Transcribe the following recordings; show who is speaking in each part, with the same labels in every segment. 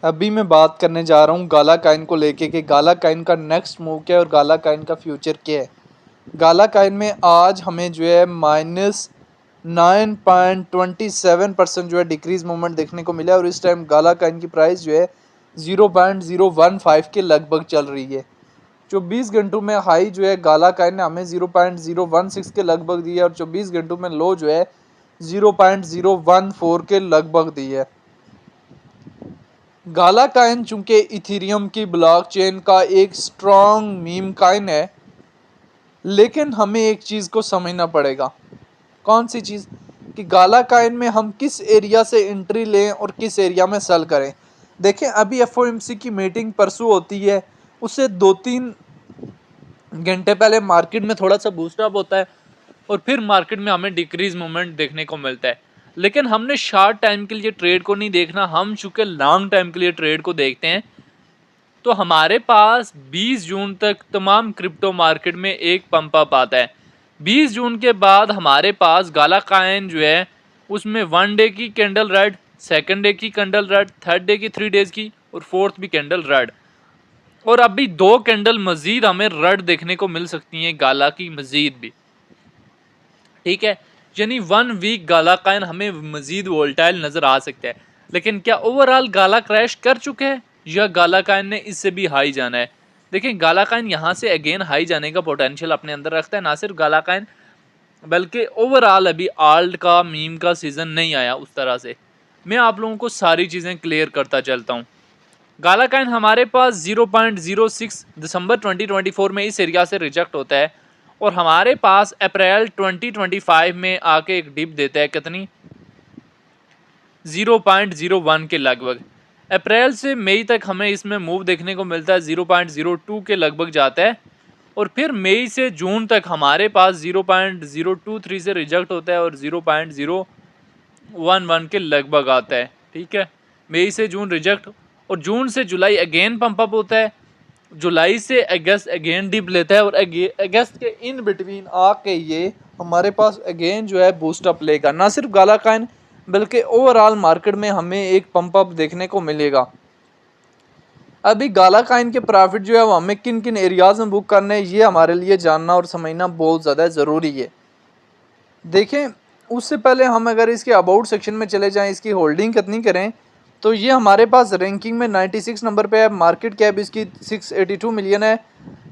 Speaker 1: अभी मैं बात करने जा रहा हूँ गाला काइन को लेके कि गाला काइन का नेक्स्ट मूव क्या है और गाला काइन का फ्यूचर क्या है। गाला काइन में आज हमें जो है -9.27% जो है डिक्रीज मूवमेंट देखने को मिला है और इस टाइम गाला काइन की प्राइस जो है 0.015 के लगभग चल रही है। 24 घंटों में हाई जो है गाला काइन ने हमें 0.016 के लगभग दी है और 24 घंटों में लो जो है 0.014 के लगभग दी है। गाला काइन चूंकि इथेरियम की ब्लॉकचेन का एक स्ट्रॉन्ग मीम काइन है, लेकिन हमें एक चीज़ को समझना पड़ेगा। कौन सी चीज़? कि गाला काइन में हम किस एरिया से एंट्री लें और किस एरिया में सेल करें। देखें, अभी एफओएमसी की मीटिंग परसों होती है, उससे 2-3 घंटे पहले मार्केट में थोड़ा सा बूस्टअप होता है और फिर मार्केट में हमें डिक्रीज मूवमेंट देखने को मिलता है। लेकिन हमने शॉर्ट टाइम के लिए ट्रेड को नहीं देखना, हम चूंकि लॉन्ग टाइम के लिए ट्रेड को देखते हैं। तो हमारे पास 20 जून तक तमाम क्रिप्टो मार्केट में एक पंप अप आता है। 20 जून के बाद हमारे पास गाला काइन जो है उसमें 1 डे की कैंडल रेड, सेकंड डे की कैंडल रेड, थर्ड डे की 3 डेज की और फोर्थ भी कैंडल रेड, और अभी 2 कैंडल मजीद हमें रेड देखने को मिल सकती हैं गाला की मजीद भी। ठीक है, यानी 1 वीक गाला काइन हमें मजीद वोल्टाइल नजर आ सकता है। लेकिन क्या ओवरऑल गाला क्रैश कर चुके हैं या गाला काइन ने इससे भी हाई जाना है? देखिए, गाला काइन यहाँ से अगेन हाई जाने का पोटेंशियल अपने अंदर रखता है। ना सिर्फ गाला काइन बल्कि ओवरऑल अभी आल्ट का मीम का सीजन नहीं आया उस तरह से। मैं आप लोगों को सारी चीज़ें क्लियर करता चलता हूँ। गाला काइन हमारे पास 0.06 दिसंबर 2024 में इस एरिया से रिजेक्ट होता है और हमारे पास अप्रैल 2025 में आके एक डिप देता है। कितनी? 0.01 के लगभग। अप्रैल से मई तक हमें इसमें मूव देखने को मिलता है, 0.02 के लगभग जाता है और फिर मई से जून तक हमारे पास 0.023 से रिजेक्ट होता है और 0.011 के लगभग आता है। ठीक है, मई से जून रिजेक्ट और जून से जुलाई अगेन पंप अप होता है, जुलाई से अगस्त अगेन डिप लेता है और अगस्त के इन बिटवीन आके ये हमारे पास अगेन जो है बूस्ट अप लेगा। ना सिर्फ गाला काइन बल्कि ओवरऑल मार्केट में हमें एक पंप अप देखने को मिलेगा। अभी गाला काइन के प्रॉफिट जो है वो हमें किन किन एरियाज में बुक करने हैं, ये हमारे लिए जानना और समझना बहुत ज़्यादा ज़रूरी है। देखें, उससे पहले हम अगर इसके अबाउट सेक्शन में चले जाएं, इसकी होल्डिंग कितनी करें, तो ये हमारे पास रैंकिंग में 96 नंबर पे है। मार्केट कैप इसकी 682 मिलियन है।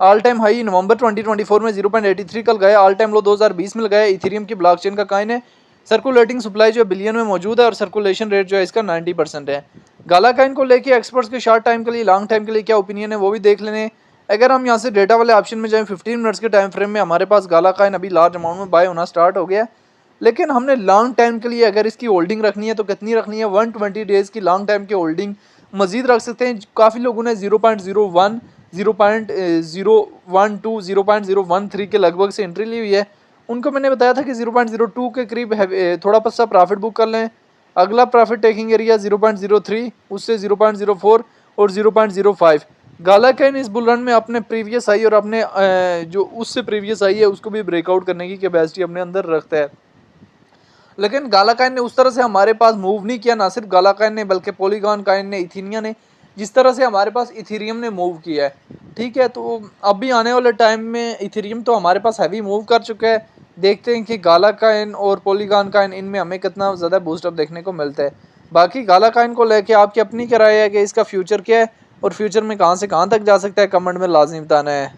Speaker 1: ऑल टाइम हाई नवंबर 2024 में 0.83 कल गया, ऑल टाइम लो 2020 में गया। इथेरियम की ब्लॉकचेन का काइन है। सर्कुलेटिंग सप्लाई जो है बिलियन में मौजूद है और सर्कुलेशन रेट जो है इसका 90% है। गाला काइन को लेके एक्सपर्ट्स के शॉर्ट टाइम के लिए, लॉन्ग टाइम के लिए क्या ओपिनियन है वो भी देख लेने। अगर हम यहाँ से डेटा वाले ऑप्शन में जाएँ, 15 मिनट्स के टाइम फ्रेम में हमारे पास गाला काइन अभी लार्ज अमाउंट में बाय होना स्टार्ट हो गया। लेकिन हमने लॉन्ग टाइम के लिए अगर इसकी होल्डिंग रखनी है तो कितनी रखनी है? 120 डेज़ की लॉन्ग टाइम की होल्डिंग मजीद रख सकते हैं। काफ़ी लोगों ने 0.01, 0.012, 0.013 के लगभग से एंट्री ली हुई है। उनको मैंने बताया था कि 0.02 के करीब थोड़ा सा प्रॉफिट बुक कर लें। अगला प्रॉफिट टेकिंग एरिया 0.03, उससे 0.04 और 0.05। गाला काइन इस बुल रन में अपने प्रीवियस आई और अपने जो उससे प्रीवियस आई है उसको भी ब्रेकआउट करने की कैपेसिटी अपने अंदर रखता है। लेकिन गाला काइन ने उस तरह से हमारे पास मूव नहीं किया। ना सिर्फ गाला काइन ने बल्कि पॉलीगॉन काइन ने, इथीनिया ने, जिस तरह से हमारे पास इथेरियम ने मूव किया है। ठीक है, तो अभी आने वाले टाइम में इथेरियम तो हमारे पास हैवी मूव कर चुका है। देखते हैं कि गाला काइन और पॉलीगॉन काइन इनमें हमें कितना ज़्यादा बूस्टअप देखने को मिलता है। बाकी गाला काइन को लेके आपकी अपनी क्या राय है कि इसका फ्यूचर क्या है और फ्यूचर में कहाँ से कहाँ तक जा सकता है, कमेंट में लाजमी बताना है।